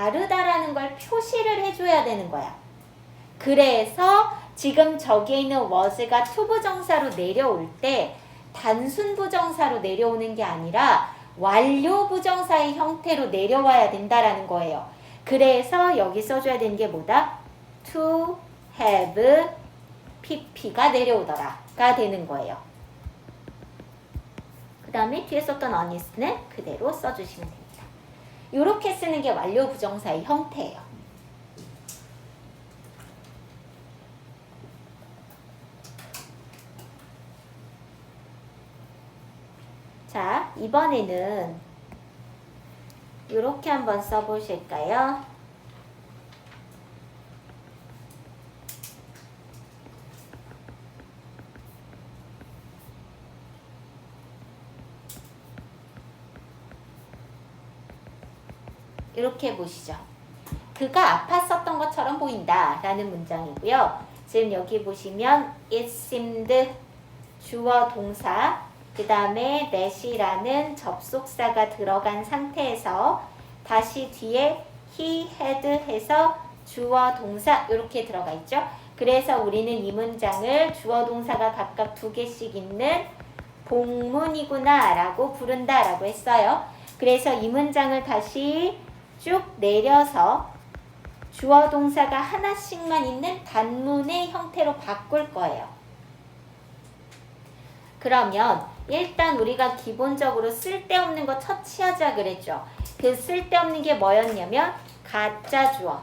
다르다라는 걸 표시를 해줘야 되는 거야. 그래서 지금 저기에 있는 was가 to 부정사로 내려올 때 단순 부정사로 내려오는 게 아니라 완료 부정사의 형태로 내려와야 된다라는 거예요. 그래서 여기 써줘야 되는 게 뭐다? to have pp가 내려오더라가 되는 거예요. 그 다음에 뒤에 썼던 honest는 그대로 써주시면 됩니다. 이렇게 쓰는 게 완료 부정사의 형태예요. 자, 이번에는 이렇게 한번 써보실까요? 이렇게 보시죠. 그가 아팠었던 것처럼 보인다 라는 문장이고요. 지금 여기 보시면 it seemed 주어 동사 그 다음에 that이라는 접속사가 들어간 상태에서 다시 뒤에 he had 해서 주어 동사 이렇게 들어가 있죠. 그래서 우리는 이 문장을 주어 동사가 각각 2개씩 있는 복문이구나 라고 부른다 라고 했어요. 그래서 이 문장을 다시 쭉 내려서 주어 동사가 하나씩만 있는 단문의 형태로 바꿀 거예요. 그러면 일단 우리가 기본적으로 쓸데없는 거 처치하자 그랬죠. 그 쓸데없는 게 뭐였냐면 가짜 주어,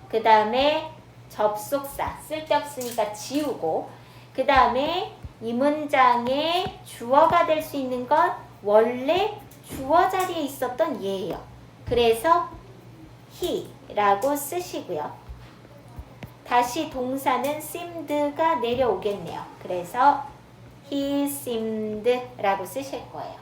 그 다음에 접속사, 쓸데없으니까 지우고, 그 다음에 이 문장의 주어가 될 수 있는 건 원래 주어 자리에 있었던 얘예요. 그래서 he라고 쓰시고요. 다시 동사는 seemed가 내려오겠네요. 그래서 he seemed 라고 쓰실 거예요.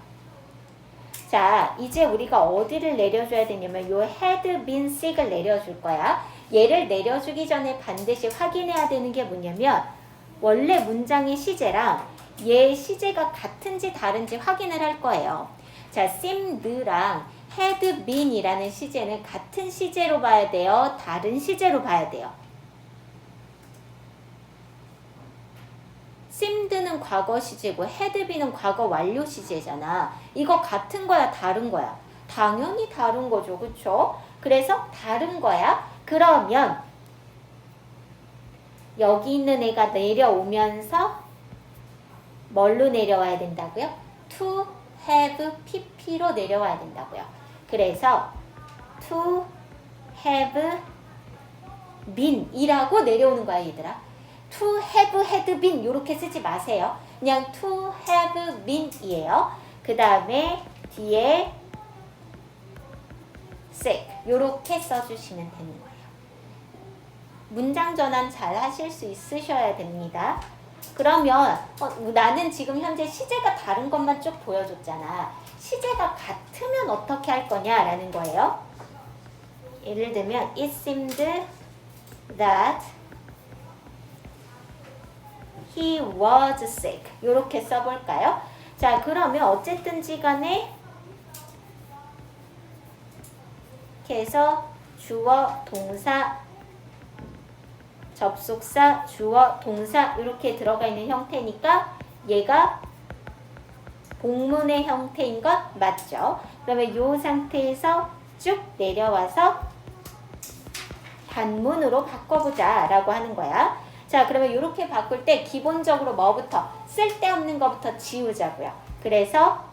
자, 이제 우리가 어디를 내려줘야 되냐면 요 had been sick을 내려줄 거야. 얘를 내려주기 전에 반드시 확인해야 되는 게 뭐냐면 원래 문장의 시제랑 얘 시제가 같은지 다른지 확인을 할 거예요. 자, seemed랑 had been이라는 시제는 같은 시제로 봐야 돼요? 다른 시제로 봐야 돼요? seemed는 과거 시제고 had been은 과거 완료 시제잖아. 이거 같은 거야, 다른 거야? 당연히 다른 거죠, 그쵸? 그래서 다른 거야. 그러면 여기 있는 애가 내려오면서 뭘로 내려와야 된다고요? to have pp로 내려와야 된다고요. 그래서 to have been 이라고 내려오는 거야, 얘들아. to have had been 이렇게 쓰지 마세요. 그냥 to have been 이에요. 그 다음에 뒤에 sick 이렇게 써주시면 되는 거예요. 문장 전환 잘 하실 수 있으셔야 됩니다. 그러면 나는 지금 현재 시제가 다른 것만 쭉 보여줬잖아. 시제가 같으면 어떻게 할 거냐라는 거예요. 예를 들면 it seemed that he was sick 이렇게 써볼까요? 자, 그러면 어쨌든지 간에 이렇게 해서 주어, 동사, 접속사, 주어, 동사 이렇게 들어가 있는 형태니까 얘가 복문의 형태인 것 맞죠? 그러면 이 상태에서 쭉 내려와서 단문으로 바꿔보자 라고 하는 거야. 자, 그러면 이렇게 바꿀 때 기본적으로 뭐부터? 쓸데없는 것부터 지우자고요. 그래서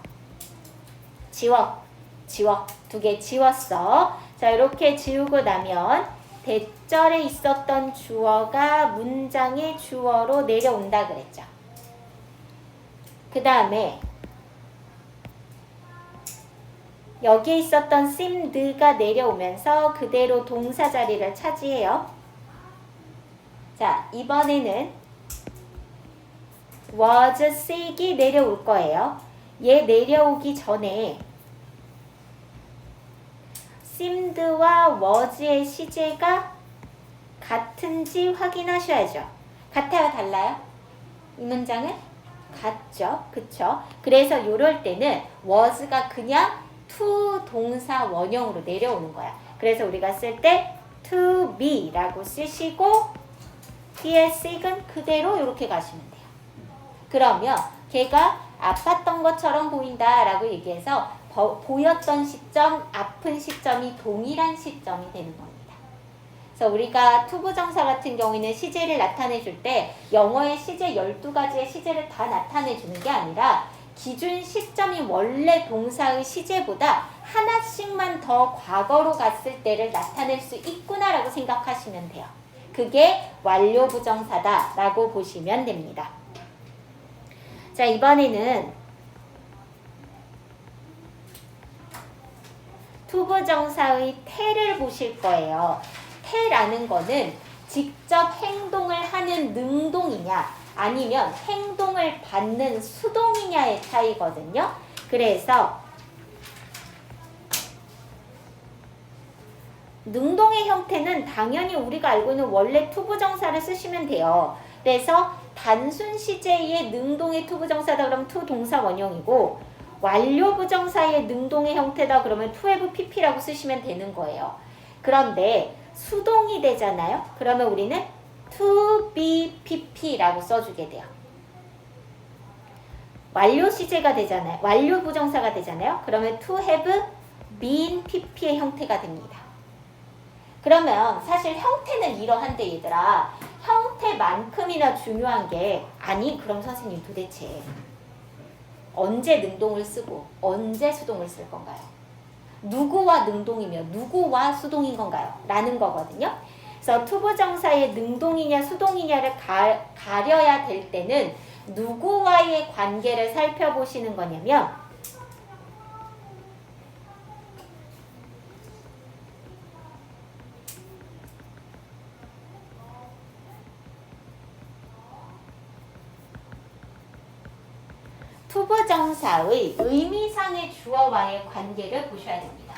지워 2개 지웠어. 자, 이렇게 지우고 나면 대절에 있었던 주어가 문장의 주어로 내려온다 그랬죠. 그 다음에 여기에 있었던 seemed가 내려오면서 그대로 동사 자리를 차지해요. 자, 이번에는 was sick이 내려올 거예요. 얘 내려오기 전에 seemed와 was의 시제가 같은지 확인하셔야죠. 같아요, 달라요? 이 문장은 같죠, 그쵸? 그래서 이럴 때는 was가 그냥 to 동사 원형으로 내려오는 거야. 그래서 우리가 쓸 때 to be라고 쓰시고 뒤에 sig은 그대로 이렇게 가시면 돼요. 그러면 걔가 아팠던 것처럼 보인다라고 얘기해서 보였던 시점, 아픈 시점이 동일한 시점이 되는 겁니다. 그래서 우리가 투부정사 같은 경우에는 시제를 나타내 줄 때 영어의 시제 12가지의 시제를 다 나타내 주는 게 아니라 기준 시점이 원래 동사의 시제보다 하나씩만 더 과거로 갔을 때를 나타낼 수 있구나라고 생각하시면 돼요. 그게 완료부정사다라고 보시면 됩니다. 자, 이번에는 투부정사의 태를 보실 거예요. 태라는 거는 직접 행동을 하는 능동이냐 아니면 행동을 받는 수동이냐의 차이거든요. 그래서 능동의 형태는 당연히 우리가 알고 있는 원래 투부정사를 쓰시면 돼요. 그래서 단순 시제의 능동의 투부정사다 그러면 투 동사 원형이고 완료부정사의 능동의 형태다 그러면 to have pp라고 쓰시면 되는 거예요. 그런데 수동이 되잖아요. 그러면 우리는 to be pp라고 써주게 돼요. 완료 시제가 되잖아요. 완료 부정사가 되잖아요. 그러면 to have been pp의 형태가 됩니다. 그러면 사실 형태는 이러한데 얘들아, 형태만큼이나 중요한 게 아니 그럼 선생님 도대체 언제 능동을 쓰고 언제 수동을 쓸 건가요? 누구와 능동이며 누구와 수동인 건가요? 라는 거거든요. 그래서 투부정사의 능동이냐 수동이냐를 가려야 될 때는 누구와의 관계를 살펴보시는 거냐면 투부정사의 의미상의 주어와의 관계를 보셔야 됩니다.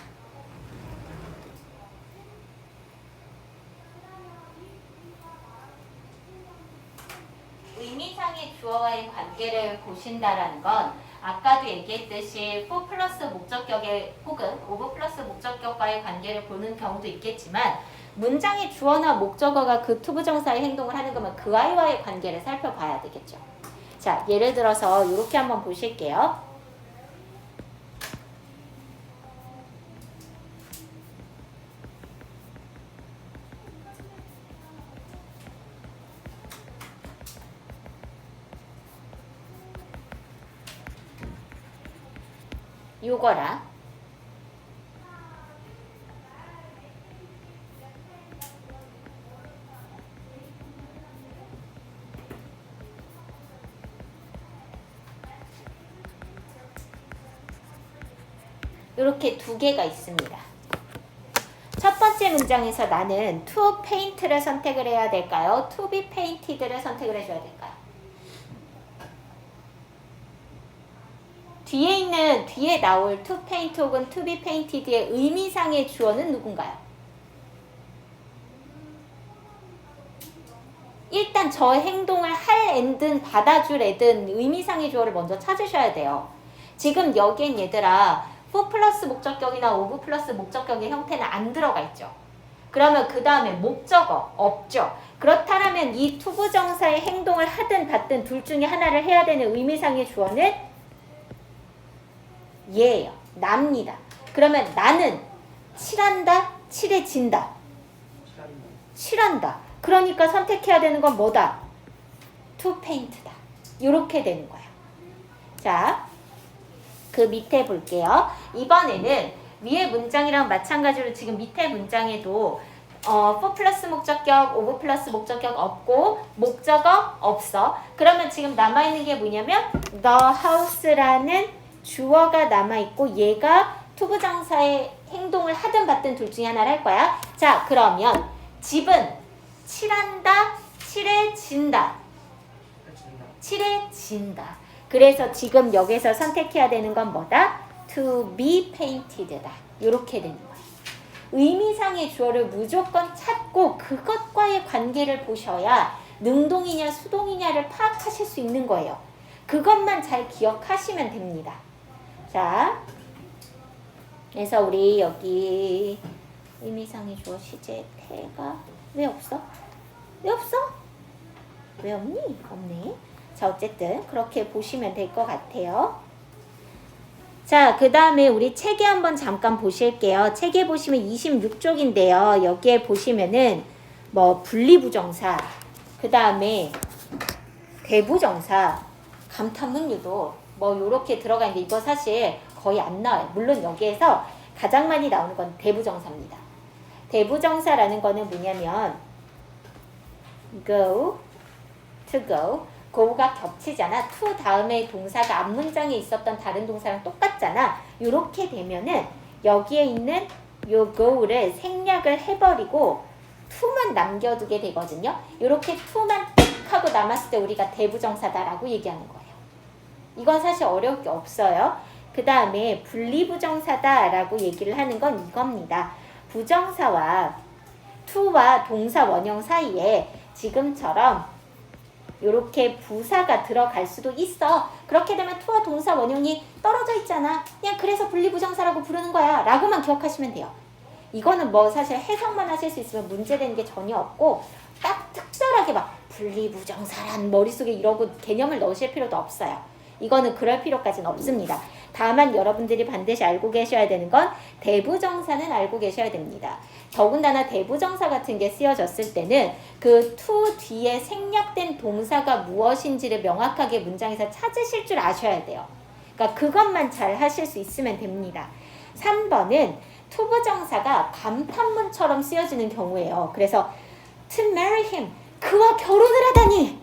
의미상의 주어와의 관계를 보신다라는 건 아까도 얘기했듯이 for 플러스 목적격의 혹은 of 플러스 목적격과의 관계를 보는 경우도 있겠지만 문장의 주어나 목적어가 그 투부정사의 행동을 하는 거면 그 아이와의 관계를 살펴봐야 되겠죠. 자, 예를 들어서 이렇게 한번 보실게요. 요거라. 이렇게 두 개가 있습니다. 첫 번째 문장에서 나는 to paint를 선택을 해야 될까요? to be painted를 선택을 해줘야 될까요? 뒤에 나올 to paint 혹은 to be painted의 의미상의 주어는 누군가요? 일단 저 행동을 할 애든 받아줄 애든 의미상의 주어를 먼저 찾으셔야 돼요. 지금 여기엔 얘들아 for 플러스 목적격이나 of 플러스 목적격의 형태는 안 들어가 있죠. 그러면 그 다음에 목적어 없죠. 그렇다면 이 투부정사의 행동을 하든 받든 둘 중에 하나를 해야 되는 의미상의 주어는 얘예요. 납니다. 그러면 나는 칠한다, 칠해진다. 칠한다. 그러니까 선택해야 되는 건 뭐다? to paint다. 이렇게 되는 거예요. 자, 그 밑에 볼게요. 이번에는 위에 문장이랑 마찬가지로 지금 밑에 문장에도 for 플러스 목적격, of 플러스 목적격 없고 목적어 없어. 그러면 지금 남아있는 게 뭐냐면 the house라는 주어가 남아있고 얘가 투부정사의 행동을 하든 받든 둘 중에 하나를 할 거야. 자, 그러면 집은 칠한다, 칠해진다. 칠해진다. 그래서 지금 여기서 선택해야 되는 건 뭐다? to be painted다. 이렇게 되는 거예요. 의미상의 주어를 무조건 찾고 그것과의 관계를 보셔야 능동이냐 수동이냐를 파악하실 수 있는 거예요. 그것만 잘 기억하시면 됩니다. 자, 그래서 우리 여기 의미상의 주어 시제 태가 왜 없어? 왜 없어? 왜 없니? 없네. 자, 어쨌든 그렇게 보시면 될 것 같아요. 자, 그 다음에 우리 책에 한번 잠깐 보실게요. 책에 보시면 26쪽인데요. 여기에 보시면은 뭐 분리부정사, 그 다음에 대부정사, 감탄문유도 뭐 요렇게 들어가 있는데 이거 사실 거의 안 나와요. 물론 여기에서 가장 많이 나오는 건 대부정사입니다. 대부정사라는 거는 뭐냐면 go, to go, go가 겹치잖아. to 다음에 동사가 앞문장에 있었던 다른 동사랑 똑같잖아. 요렇게 되면은 여기에 있는 요 go를 생략을 해버리고 to만 남겨두게 되거든요. 요렇게 to만 띡 하고 남았을 때 우리가 대부정사다라고 얘기하는 거예요. 이건 사실 어려울 게 없어요. 그 다음에 분리부정사다라고 얘기를 하는 건 이겁니다. 부정사와 to와 동사 원형 사이에 지금처럼 이렇게 부사가 들어갈 수도 있어. 그렇게 되면 to와 동사 원형이 떨어져 있잖아. 그냥 그래서 분리부정사라고 부르는 거야 라고만 기억하시면 돼요. 이거는 뭐 사실 해석만 하실 수 있으면 문제되는 게 전혀 없고 딱 특별하게 막 분리부정사란 머릿속에 이러고 개념을 넣으실 필요도 없어요. 이거는 그럴 필요까지는 없습니다. 다만 여러분들이 반드시 알고 계셔야 되는 건 대부정사는 알고 계셔야 됩니다. 더군다나 대부정사 같은 게 쓰여졌을 때는 그 to 뒤에 생략된 동사가 무엇인지를 명확하게 문장에서 찾으실 줄 아셔야 돼요. 그러니까 그것만 잘 하실 수 있으면 됩니다. 3번은 투부정사가 감탄문처럼 쓰여지는 경우예요. 그래서 to marry him, 그와 결혼을 하다니,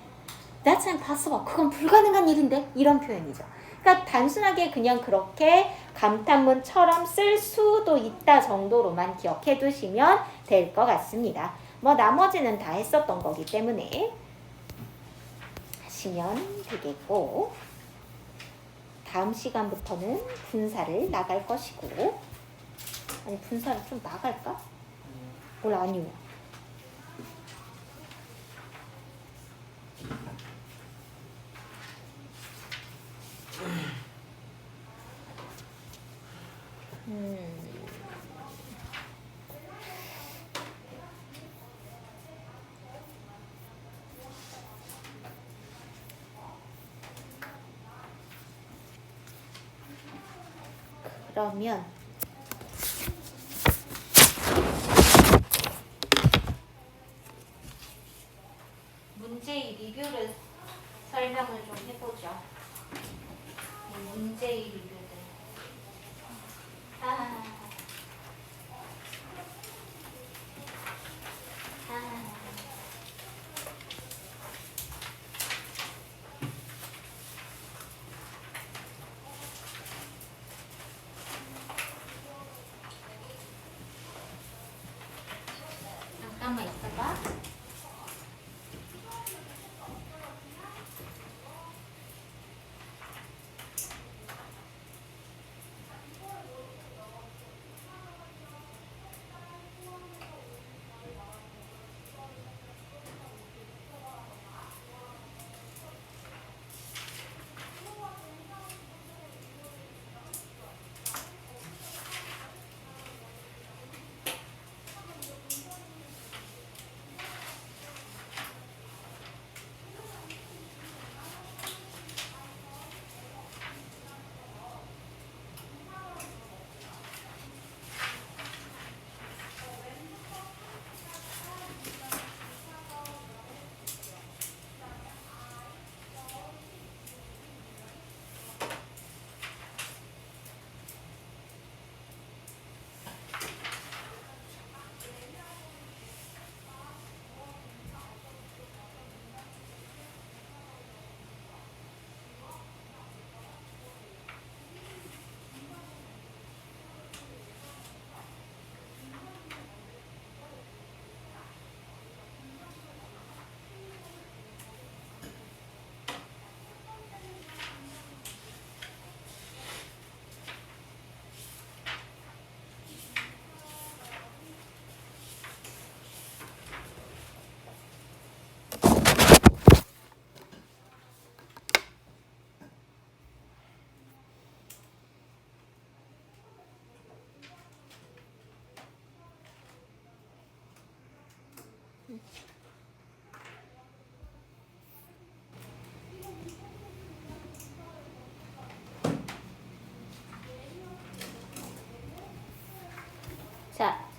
that's impossible, 그건 불가능한 일인데, 이런 표현이죠. 그러니까 단순하게 그냥 그렇게 감탄문처럼 쓸 수도 있다 정도로만 기억해 두시면 될 것 같습니다. 뭐 나머지는 다 했었던 거기 때문에 하시면 되겠고, 다음 시간부터는 분사를 나갈 것이고, 아니 분사를 좀 나갈까? 뭘 아니요. 그러면 문제의 리뷰를 설명을 좀 해보죠. 문제의 리뷰를. 잠깐만 있어봐.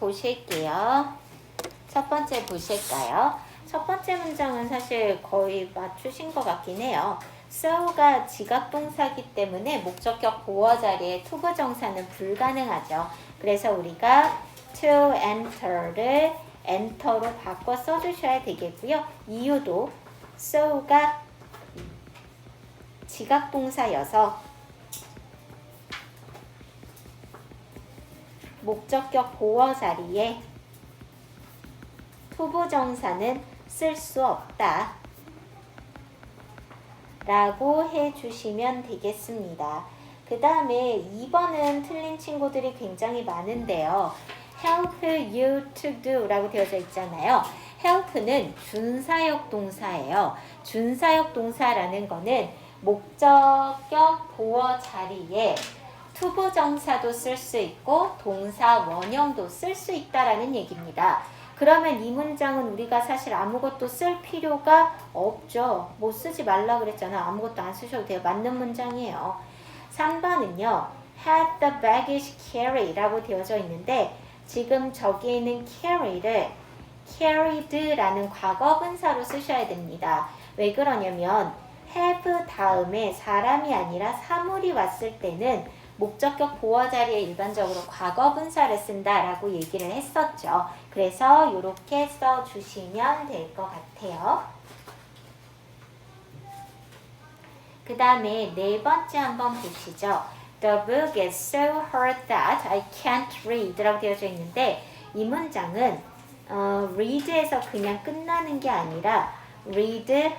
보실게요. 첫 번째 보실까요? 첫 번째 문장은 사실 거의 맞추신 것 같긴 해요. so가 지각동사기 때문에 목적격 보어 자리에 투부정사는 불가능하죠. 그래서 우리가 to enter를 enter로 바꿔 써주셔야 되겠고요. 이유도 so가 지각동사여서 목적격 보어 자리에 투부정사는 쓸 수 없다 라고 해주시면 되겠습니다. 그 다음에 2번은 틀린 친구들이 굉장히 많은데요. help you to do 라고 되어져 있잖아요. help는 준사역 동사예요. 준사역 동사라는 거는 목적격 보어 자리에 투부정사도 쓸 수 있고 동사 원형도 쓸 수 있다라는 얘기입니다. 그러면 이 문장은 우리가 사실 아무것도 쓸 필요가 없죠. 뭐 쓰지 말라 그랬잖아. 아무것도 안 쓰셔도 돼요. 맞는 문장이에요. 3번은요. had the baggage carried.라고 되어져 있는데 지금 저기에 있는 carry를 carried라는 과거분사로 쓰셔야 됩니다. 왜 그러냐면 have 다음에 사람이 아니라 사물이 왔을 때는 목적격 보어 자리에 일반적으로 과거분사를 쓴다라고 얘기를 했었죠. 그래서 이렇게 써주시면 될 것 같아요. 그 다음에 네 번째 한번 보시죠. The book is so hard that I can't read 라고 되어져 있는데 이 문장은 read에서 그냥 끝나는 게 아니라 read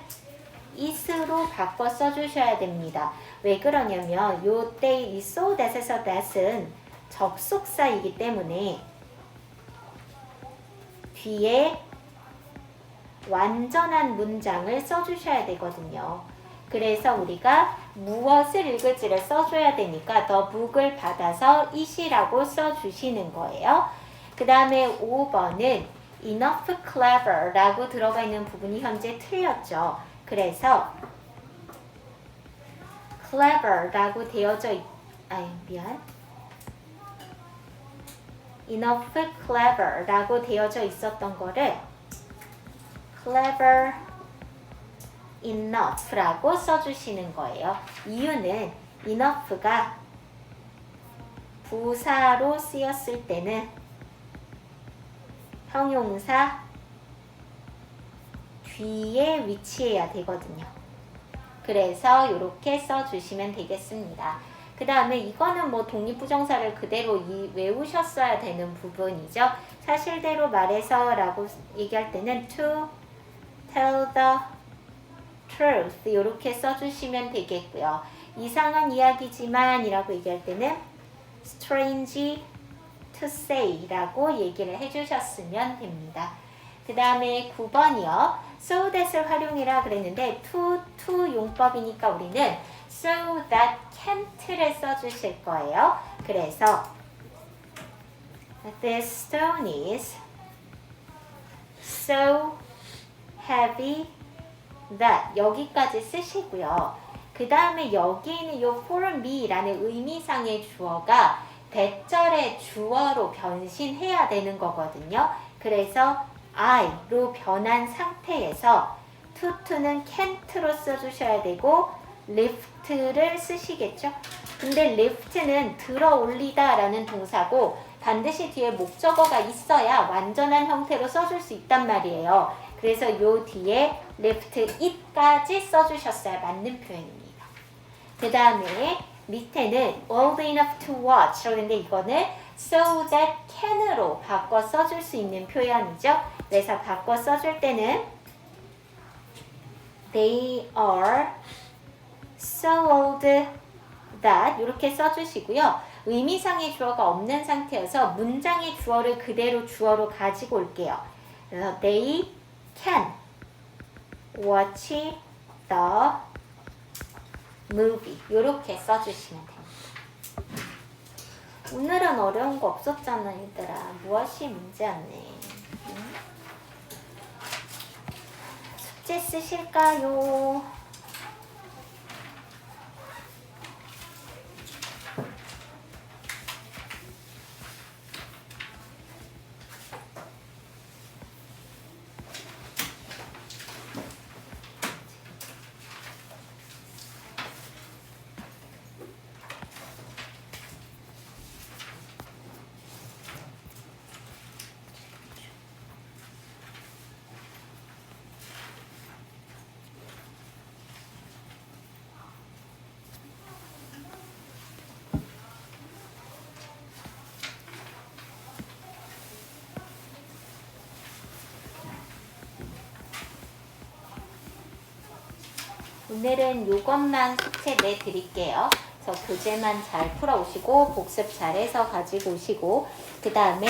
is로 바꿔 써주셔야 됩니다. 왜 그러냐면 요때 이 so that에서 that은 접속사이기 때문에 뒤에 완전한 문장을 써주셔야 되거든요. 그래서 우리가 무엇을 읽을지를 써줘야 되니까 the book을 받아서 it이라고 써주시는 거예요. 그 다음에 5번은 enough clever 라고 들어가 있는 부분이 현재 틀렸죠. 그래서 clever 라고 되어져 enough clever 라고 되어져 있었던 거를 clever enough 라고 써주시는 거예요. 이유는 enough가 부사로 쓰였을 때는 형용사 뒤에 위치해야 되거든요. 그래서 이렇게 써주시면 되겠습니다. 그 다음에 이거는 뭐 독립부정사를 그대로 외우셨어야 되는 부분이죠. 사실대로 말해서 라고 얘기할 때는 to tell the truth 이렇게 써주시면 되겠고요. 이상한 이야기지만 이라고 얘기할 때는 strange to say 라고 얘기를 해주셨으면 됩니다. 그 다음에 9번이요. so that을 활용해라 그랬는데 to 용법이니까 우리는 so that can't를 써주실 거예요. 그래서 this stone is so heavy that 여기까지 쓰시고요. 그 다음에 여기 있는 요 for me라는 의미상의 주어가 대절의 주어로 변신해야 되는 거거든요. 그래서 I로 변한 상태에서 to는 can't로 써주셔야 되고 lift를 쓰시겠죠. 근데 lift는 들어 올리다 라는 동사고 반드시 뒤에 목적어가 있어야 완전한 형태로 써줄 수 있단 말이에요. 그래서 요 뒤에 lift it까지 써주셨어야 맞는 표현입니다. 그 다음에 밑에는 old enough to watch 그런데 이거는 so that can으로 바꿔 써줄 수 있는 표현이죠. 그래서 바꿔 써줄 때는 they are so old that 이렇게 써주시고요. 의미상의 주어가 없는 상태여서 문장의 주어를 그대로 주어로 가지고 올게요. 그래서 they can watch the movie 이렇게 써주시면 됩니다. 오늘은 어려운 거 없었잖아 얘들아. 무엇이 문제였네. 숙제 쓰실까요? 오늘은 이것만 숙제 내드릴게요. 그래서 교재만 잘 풀어오시고 복습 잘해서 가지고 오시고 그 다음에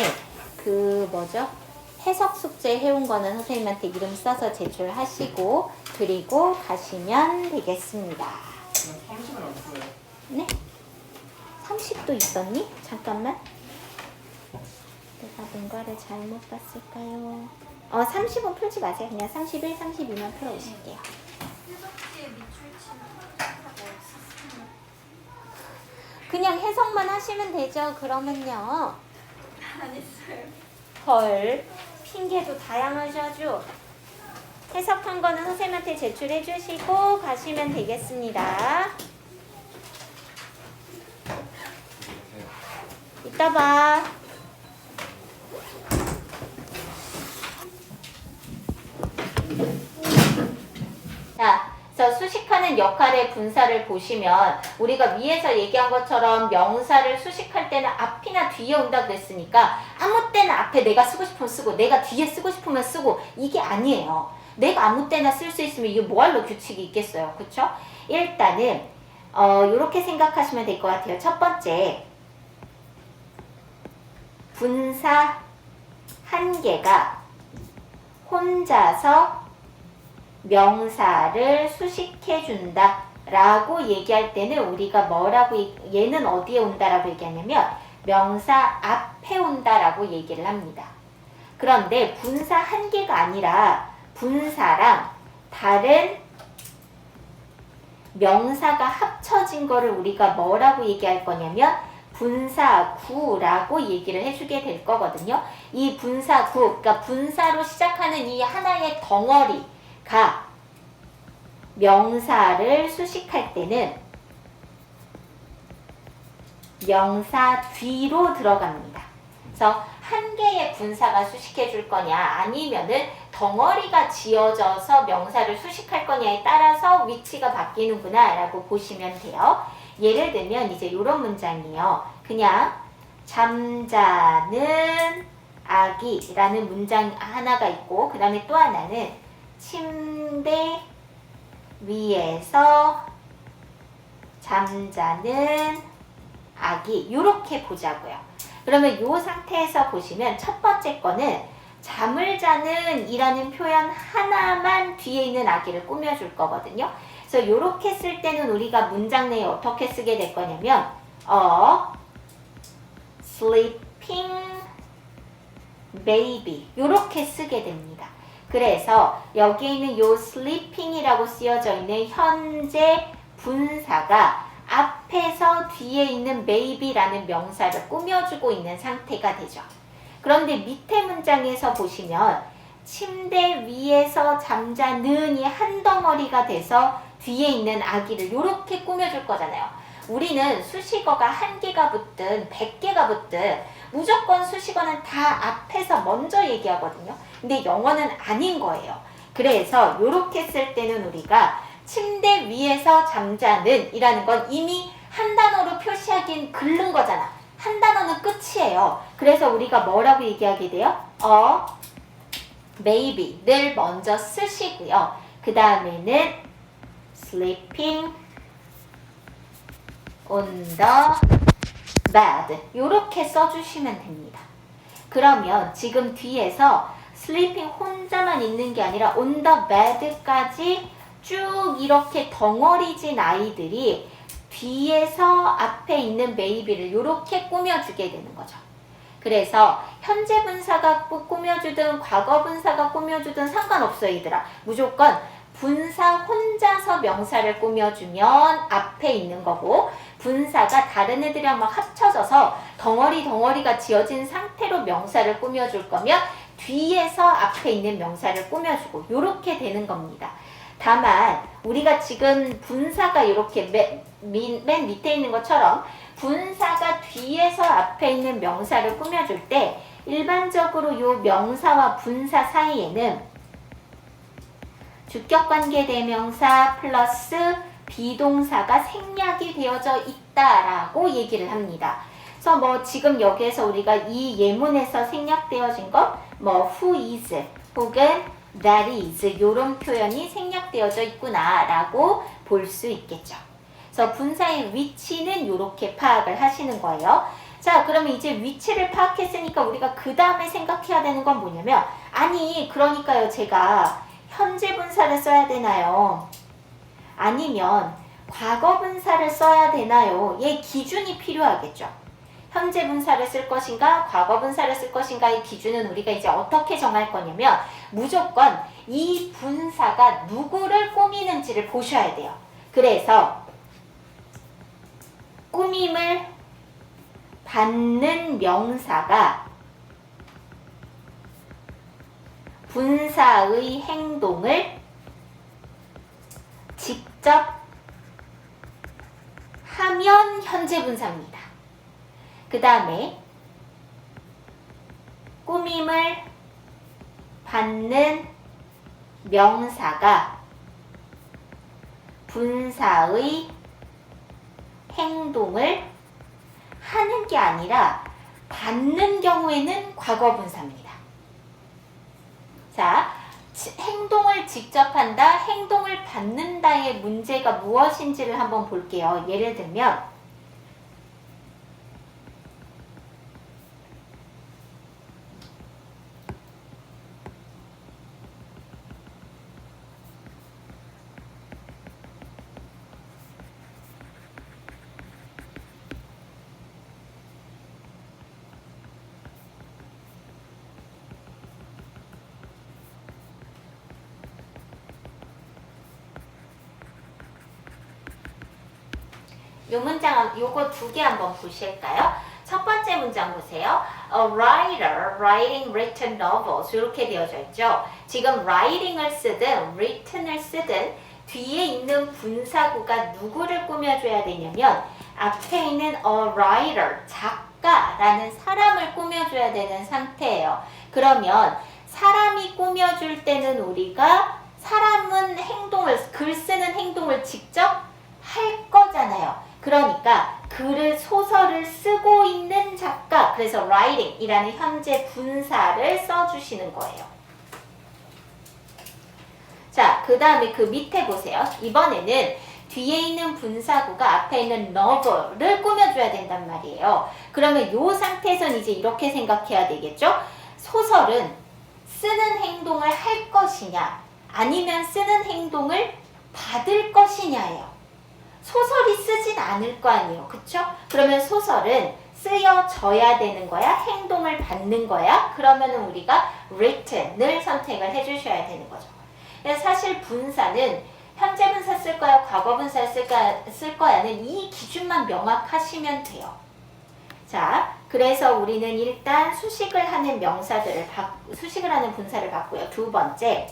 해석 숙제 해온 거는 선생님한테 이름 써서 제출하시고 그리고 가시면 되겠습니다. 30은 안 써요. 네? 30도 있었니? 잠깐만. 내가 뭔가를 잘못 봤을까요? 30은 풀지 마세요. 그냥 31, 32만 풀어오실게요. 그냥 해석만 하시면 되죠. 그러면요. 안 했어요. 헐. 핑계도 다양하셔죠. 해석한 거는 선생님한테 제출해 주시고 가시면 되겠습니다. 이따 봐. 자, 그래서 수식하는 역할의 분사를 보시면 우리가 위에서 얘기한 것처럼 명사를 수식할 때는 앞이나 뒤에 온다 그랬으니까 아무 때나 앞에 내가 쓰고 싶으면 쓰고 내가 뒤에 쓰고 싶으면 쓰고 이게 아니에요. 내가 아무 때나 쓸 수 있으면 이게 뭐할로 규칙이 있겠어요. 그쵸? 일단은 이렇게 생각하시면 될 것 같아요. 첫 번째, 분사 한 개가 혼자서 명사를 수식해준다 라고 얘기할 때는 우리가 뭐라고 얘는 어디에 온다라고 얘기하냐면 명사 앞에 온다라고 얘기를 합니다. 그런데 분사 한 개가 아니라 분사랑 다른 명사가 합쳐진 거를 우리가 뭐라고 얘기할 거냐면 분사구라고 얘기를 해주게 될 거거든요. 이 분사구, 그러니까 분사로 시작하는 이 하나의 덩어리가 명사를 수식할 때는 명사 뒤로 들어갑니다. 그래서 한 개의 분사가 수식해 줄 거냐 아니면은 덩어리가 지어져서 명사를 수식할 거냐에 따라서 위치가 바뀌는구나 라고 보시면 돼요. 예를 들면 이제 이런 문장이에요. 그냥 잠자는 아기라는 문장 하나가 있고 그 다음에 또 하나는 침대 위에서 잠자는 아기 이렇게 보자고요. 그러면 이 상태에서 보시면 첫 번째 거는 잠을 자는 이라는 표현 하나만 뒤에 있는 아기를 꾸며줄 거거든요. 그래서 이렇게 쓸 때는 우리가 문장 내에 어떻게 쓰게 될 거냐면 sleeping baby 이렇게 쓰게 됩니다. 그래서 여기에 있는 요 sleeping이라고 쓰여져 있는 현재 분사가 앞에서 뒤에 있는 baby라는 명사를 꾸며주고 있는 상태가 되죠. 그런데 밑에 문장에서 보시면 침대 위에서 잠자는이 한 덩어리가 돼서 뒤에 있는 아기를 이렇게 꾸며줄 거잖아요. 우리는 수식어가 1개가 붙든 100개가 붙든 무조건 수식어는 다 앞에서 먼저 얘기하거든요. 근데 영어는 아닌 거예요. 그래서 이렇게 쓸 때는 우리가 침대 위에서 잠자는 이라는 건 이미 한 단어로 표시하기엔 글른 거잖아. 한 단어는 끝이에요. 그래서 우리가 뭐라고 얘기하게 돼요? maybe를 먼저 쓰시고요. 그 다음에는 sleeping on the bed 이렇게 써주시면 됩니다. 그러면 지금 뒤에서 sleeping 혼자만 있는 게 아니라 on the bed까지 쭉 이렇게 덩어리진 아이들이 뒤에서 앞에 있는 baby를 이렇게 꾸며주게 되는 거죠. 그래서 현재 분사가 꾸며주든 과거 분사가 꾸며주든 상관없어요, 얘들아. 무조건 분사 혼자서 명사를 꾸며주면 앞에 있는 거고 분사가 다른 애들이랑 막 합쳐져서 덩어리가 지어진 상태로 명사를 꾸며줄 거면 뒤에서 앞에 있는 명사를 꾸며주고 이렇게 되는 겁니다. 다만 우리가 지금 분사가 이렇게 맨 밑에 있는 것처럼 분사가 뒤에서 앞에 있는 명사를 꾸며줄 때 일반적으로 이 명사와 분사 사이에는 주격관계대명사 플러스 비동사가 생략이 되어져 있다라고 얘기를 합니다. 그래서 뭐 지금 여기에서 우리가 이 예문에서 생략되어진 것, 뭐 who is 혹은 that is 이런 표현이 생략되어져 있구나 라고 볼 수 있겠죠. 그래서 분사의 위치는 이렇게 파악을 하시는 거예요. 자, 그러면 이제 위치를 파악했으니까 우리가 그 다음에 생각해야 되는 건 뭐냐면 아니 그러니까요 제가 현재 분사를 써야 되나요? 아니면 과거 분사를 써야 되나요? 얘 기준이 필요하겠죠. 현재 분사를 쓸 것인가 과거 분사를 쓸 것인가의 기준은 우리가 이제 어떻게 정할 거냐면 무조건 이 분사가 누구를 꾸미는지를 보셔야 돼요. 그래서 꾸밈을 받는 명사가 분사의 행동을 직접 하면 현재 분사입니다. 그 다음에 꾸밈을 받는 명사가 분사의 행동을 하는 게 아니라 받는 경우에는 과거 분사입니다. 자, 행동을 직접 한다, 행동을 받는다의 문제가 무엇인지를 한번 볼게요. 예를 들면 요 문장, 요거 두 개 한번 보실까요? 첫 번째 문장 보세요. A writer writing written novels 이렇게 되어져 있죠. 지금 writing을 쓰든 written을 쓰든 뒤에 있는 분사구가 누구를 꾸며줘야 되냐면 앞에 있는 a writer, 작가라는 사람을 꾸며줘야 되는 상태예요. 그러면 사람이 꾸며줄 때는 우리가 사람은 행동을, 글 쓰는 행동을 직접 할 거잖아요. 그러니까 글을, 소설을 쓰고 있는 작가, 그래서 writing이라는 현재 분사를 써주시는 거예요. 자, 그 다음에 그 밑에 보세요. 이번에는 뒤에 있는 분사구가 앞에 있는 novel을 꾸며줘야 된단 말이에요. 그러면 이 상태에서는 이제 이렇게 생각해야 되겠죠? 소설은 쓰는 행동을 할 것이냐 아니면 쓰는 행동을 받을 것이냐예요. 소설이 쓰진 않을 거 아니에요. 그쵸? 그러면 소설은 쓰여져야 되는 거야? 행동을 받는 거야? 그러면은 우리가 written을 선택을 해주셔야 되는 거죠. 그래서 사실 분사는 현재 분사 쓸 거야? 과거 분사 쓸 거야는 이 기준만 명확하시면 돼요. 자, 그래서 우리는 일단 수식을 하는 명사들을, 수식을 하는 분사를 봤고요. 두 번째,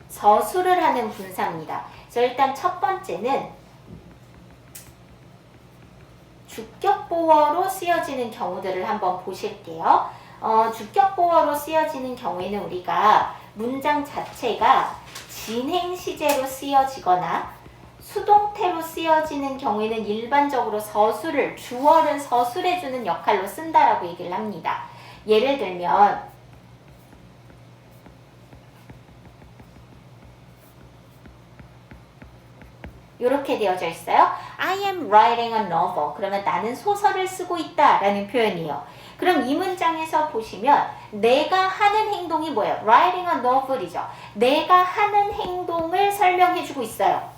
서술을 하는 분사입니다. 그래서 일단 첫 번째는 주격보어로 쓰여지는 경우들을 한번 보실게요. 주격보어로 쓰여지는 경우에는 우리가 문장 자체가 진행 시제로 쓰여지거나 수동태로 쓰여지는 경우에는 일반적으로 서술을, 주어를 서술해주는 역할로 쓴다라고 얘기를 합니다. 예를 들면 이렇게 되어져 있어요. I am writing a novel. 그러면 나는 소설을 쓰고 있다 라는 표현이에요. 그럼 이 문장에서 보시면 내가 하는 행동이 뭐예요? Writing a novel이죠. 내가 하는 행동을 설명해주고 있어요.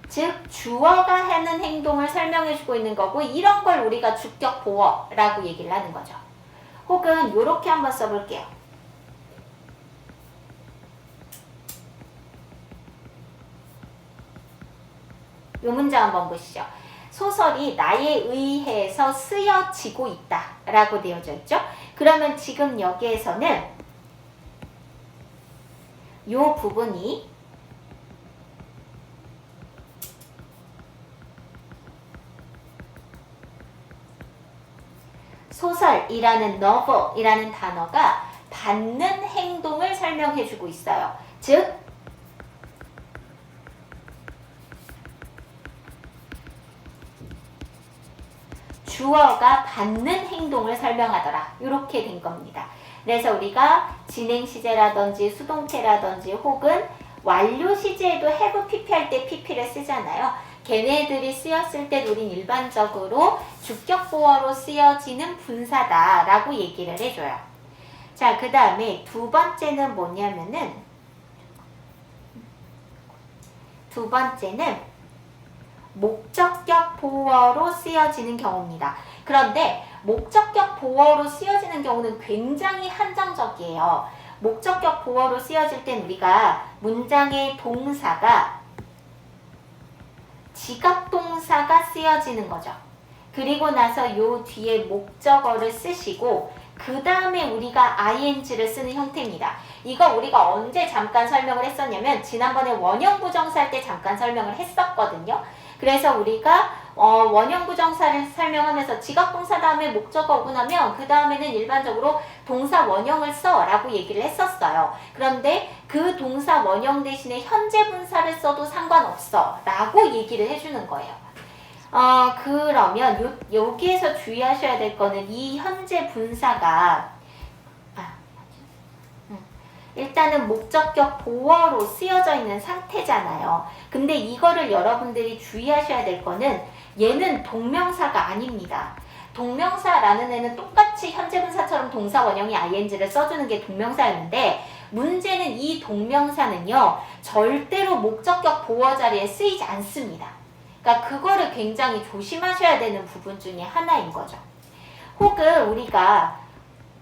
즉 주어가 하는 행동을 설명해주고 있는 거고 이런 걸 우리가 주격 보어라고 얘기를 하는 거죠. 혹은 이렇게 한번 써볼게요. 이 문장 한번 보시죠. 소설이 나에 의해서 쓰여지고 있다 라고 되어져 있죠. 그러면 지금 여기에서는 이 부분이 소설 이라는 novel이라는 단어가 받는 행동을 설명해주고 있어요. 즉 주어가 받는 행동을 설명하더라. 이렇게 된 겁니다. 그래서 우리가 진행 시제라든지 수동태라든지 혹은 완료 시제에도 have pp 할 때 pp를 쓰잖아요. 걔네들이 쓰였을 때 우린 일반적으로 주격 보어로 쓰여지는 분사다라고 얘기를 해줘요. 자, 그 다음에 두 번째는 뭐냐면은 두 번째는 목적격 보어로 쓰여지는 경우입니다. 그런데 목적격 보어로 쓰여지는 경우는 굉장히 한정적이에요. 목적격 보어로 쓰여질 땐 우리가 문장의 동사가 지각동사가 쓰여지는 거죠. 그리고 나서 요 뒤에 목적어를 쓰시고 그 다음에 우리가 ing를 쓰는 형태입니다. 이거 우리가 언제 잠깐 설명을 했었냐면 지난번에 원형 부정사 할 때 잠깐 설명을 했었거든요. 그래서 우리가 원형 부정사를 설명하면서 지각동사 다음에 목적어 오고 나면 그 다음에는 일반적으로 동사 원형을 써 라고 얘기를 했었어요. 그런데 그 동사 원형 대신에 현재 분사를 써도 상관없어 라고 얘기를 해주는 거예요. 그러면 여기에서 주의하셔야 될 거는 이 현재 분사가 일단은 목적격 보어로 쓰여져 있는 상태잖아요. 근데 이거를 여러분들이 주의하셔야 될 거는 얘는 동명사가 아닙니다. 동명사라는 애는 똑같이 현재 분사처럼 동사 원형이 ing를 써주는 게 동명사였는데 문제는 이 동명사는요 절대로 목적격 보어 자리에 쓰이지 않습니다. 그러니까 그거를 굉장히 조심하셔야 되는 부분 중에 하나인 거죠. 혹은 우리가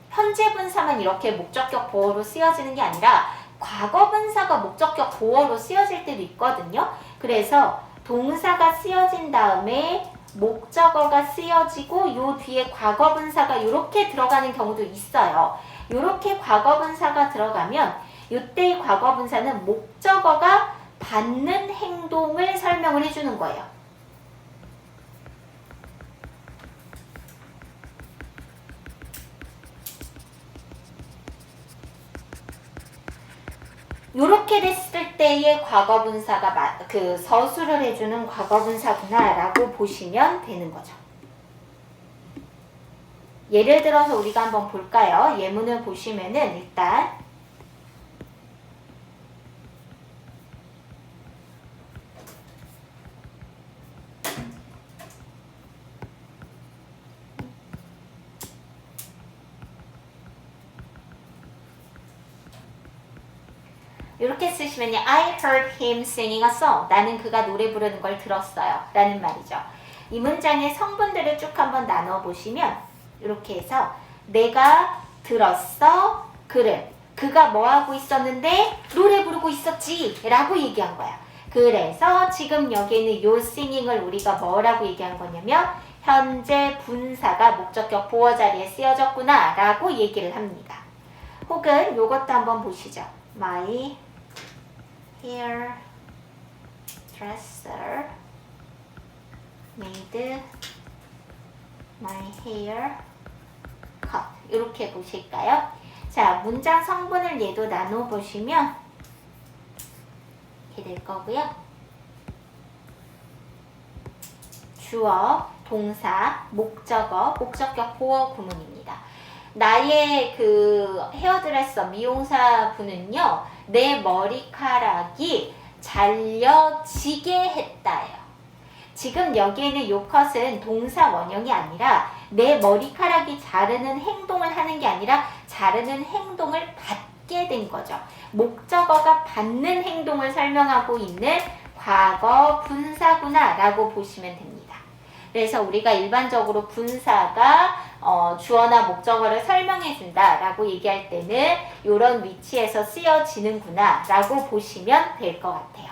현재 분사만 이렇게 목적격 보어로 쓰여지는 게 아니라 과거 분사가 목적격 보어로 쓰여질 때도 있거든요. 그래서 동사가 쓰여진 다음에 목적어가 쓰여지고 요 뒤에 과거 분사가 이렇게 들어가는 경우도 있어요. 이렇게 과거 분사가 들어가면 이때의 과거 분사는 목적어가 받는 행동을 설명을 해주는 거예요. 요렇게 됐을 때의 과거분사가 서술을 해주는 과거분사구나 라고 보시면 되는 거죠. 예를 들어서 우리가 한번 볼까요? 예문을 보시면은 일단 이렇게 쓰시면요. I heard him singing a song. 나는 그가 노래 부르는 걸 들었어요. 라는 말이죠. 이 문장의 성분들을 쭉 한번 나눠보시면 이렇게 해서 내가 들었어 그를. 그가 뭐하고 있었는데 노래 부르고 있었지 라고 얘기한 거야. 그래서 지금 여기에는 요 singing을 우리가 뭐라고 얘기한 거냐면 현재 분사가 목적격 보어 자리에 쓰여졌구나 라고 얘기를 합니다. 혹은 요것도 한번 보시죠. My hairdresser made my hair cut. 이렇게 보실까요? 자, 문장 성분을 얘도 나눠보시면 이렇게 될 거고요. 주어, 동사, 목적어, 목적격 보어 구문입니다. 나의 헤어드레서 미용사 분은요 내 머리카락이 잘려지게 했다예요. 지금 여기에는 요 컷은 동사 원형이 아니라 내 머리카락이 자르는 행동을 하는 게 아니라 자르는 행동을 받게 된 거죠. 목적어가 받는 행동을 설명하고 있는 과거 분사구나 라고 보시면 됩니다. 그래서 우리가 일반적으로 분사가 주어나 목적어를 설명해 준다 라고 얘기할 때는 이런 위치에서 쓰여지는구나 라고 보시면 될 것 같아요.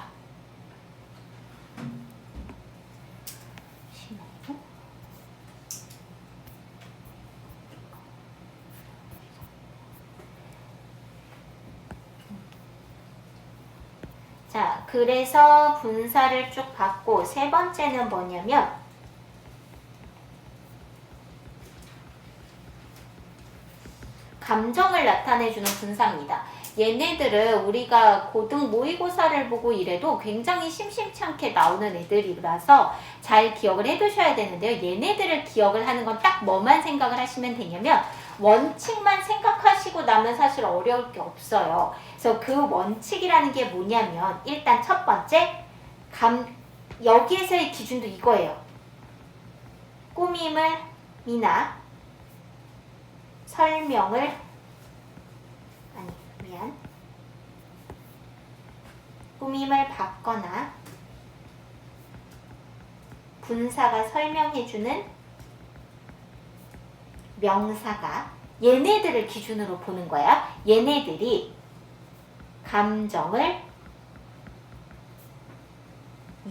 자, 그래서 분사를 쭉 봤고 세 번째는 뭐냐면 감정을 나타내주는 분사입니다. 얘네들은 우리가 고등 모의고사를 보고 이래도 굉장히 심심치 않게 나오는 애들이라서 잘 기억을 해두셔야 되는데요. 얘네들을 기억을 하는 건 딱 뭐만 생각을 하시면 되냐면 원칙만 생각하시고 나면 사실 어려울 게 없어요. 그래서 그 원칙이라는 게 뭐냐면 일단 첫 번째 여기에서의 기준도 이거예요. 꾸밈을 이나 설명을 꾸밈을 받거나 분사가 설명해주는 명사가 얘네들을 기준으로 보는 거야. 얘네들이 감정을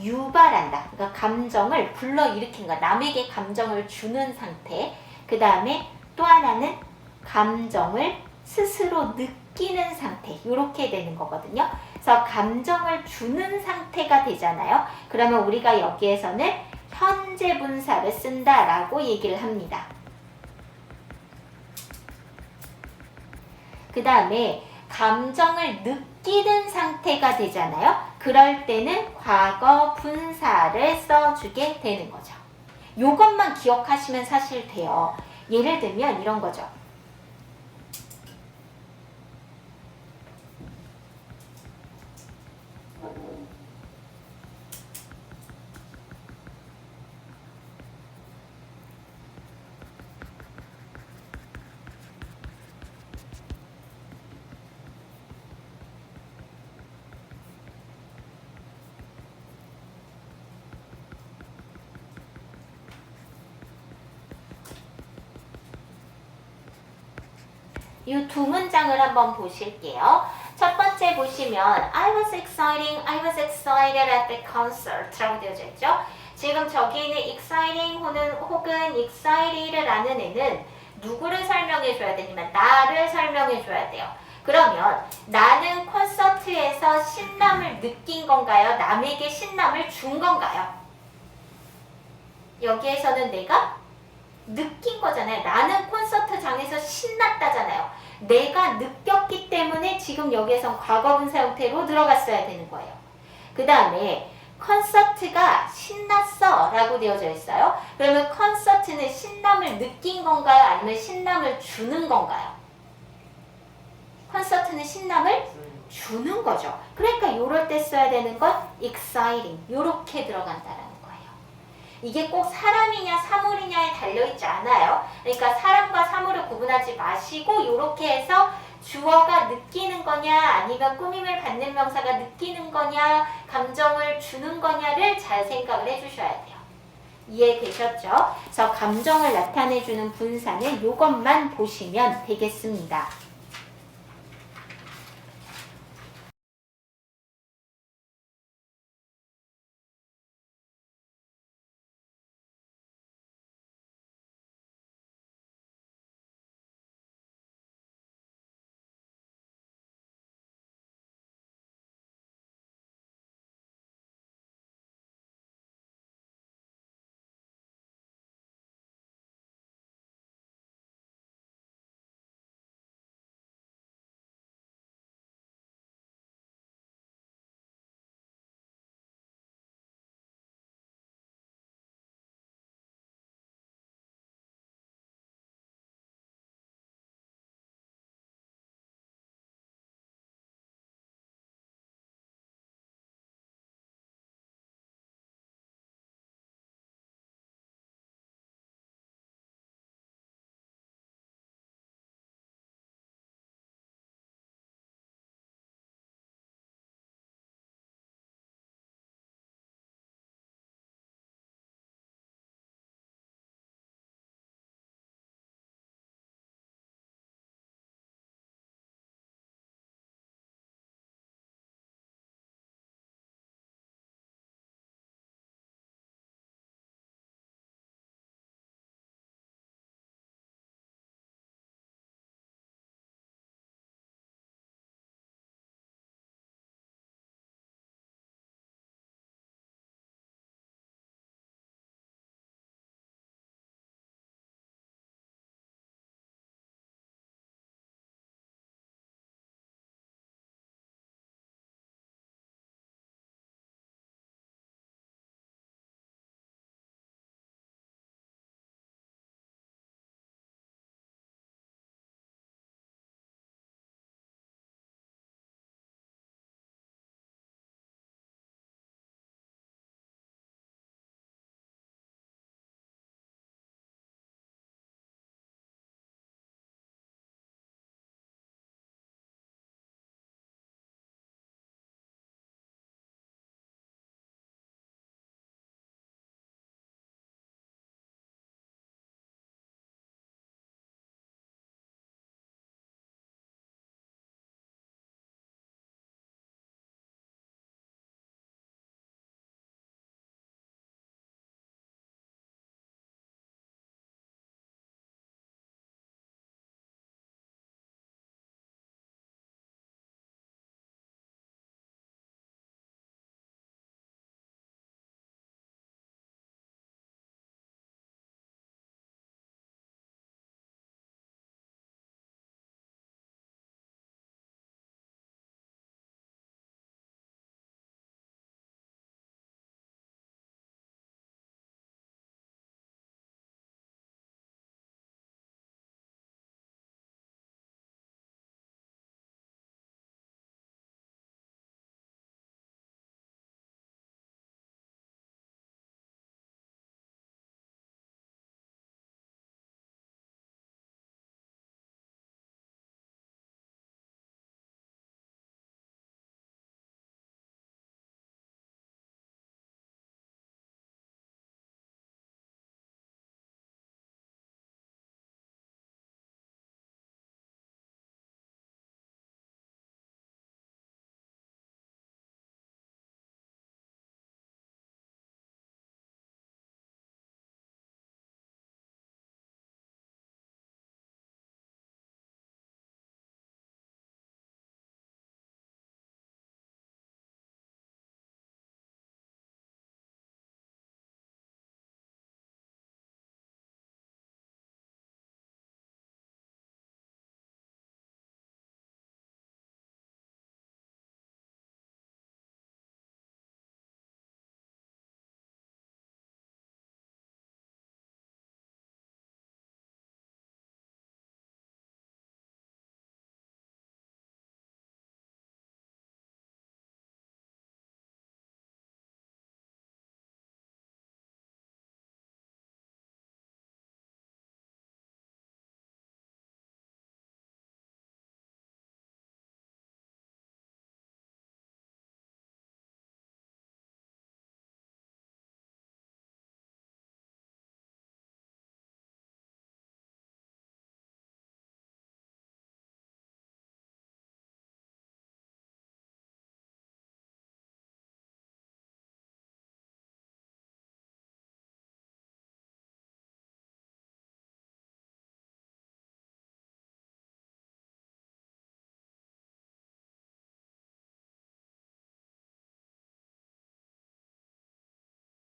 유발한다. 그러니까 감정을 불러일으키는 거야. 남에게 감정을 주는 상태. 그 다음에 또 하나는 감정을 스스로 느끼는 상태. 이렇게 되는 거거든요. 그래서 감정을 주는 상태가 되잖아요. 그러면 우리가 여기에서는 현재 분사를 쓴다라고 얘기를 합니다. 그 다음에 감정을 느끼는 상태가 되잖아요. 그럴 때는 과거 분사를 써주게 되는 거죠. 요것만 기억하시면 사실 돼요. 예를 들면 이런 거죠. 이 두 문장을 한번 보실게요. 첫 번째 보시면 I was excited at the concert 라고 되어져 있죠. 지금 저기 있는 exciting 혹은 excited라는 애는 누구를 설명해 줘야 되냐면 나를 설명해 줘야 돼요. 그러면 나는 콘서트에서 신남을 느낀 건가요? 남에게 신남을 준 건가요? 여기에서는 내가 느낀 거잖아요. 나는 콘서트장에서 신났다잖아요. 내가 느꼈기 때문에 지금 여기에선 과거분사 형태로 들어갔어야 되는 거예요. 그 다음에 콘서트가 신났어 라고 되어져 있어요. 그러면 콘서트는 신남을 느낀 건가요? 아니면 신남을 주는 건가요? 콘서트는 신남을 주는 거죠. 그러니까 이럴 때 써야 되는 건 exciting 이렇게 들어간다라는 이게 꼭 사람이냐 사물이냐에 달려있지 않아요. 그러니까 사람과 사물을 구분하지 마시고 이렇게 해서 주어가 느끼는 거냐 아니면 꾸밈을 받는 명사가 느끼는 거냐 감정을 주는 거냐를 잘 생각을 해주셔야 돼요. 이해되셨죠? 그래서 감정을 나타내주는 분사는 이것만 보시면 되겠습니다.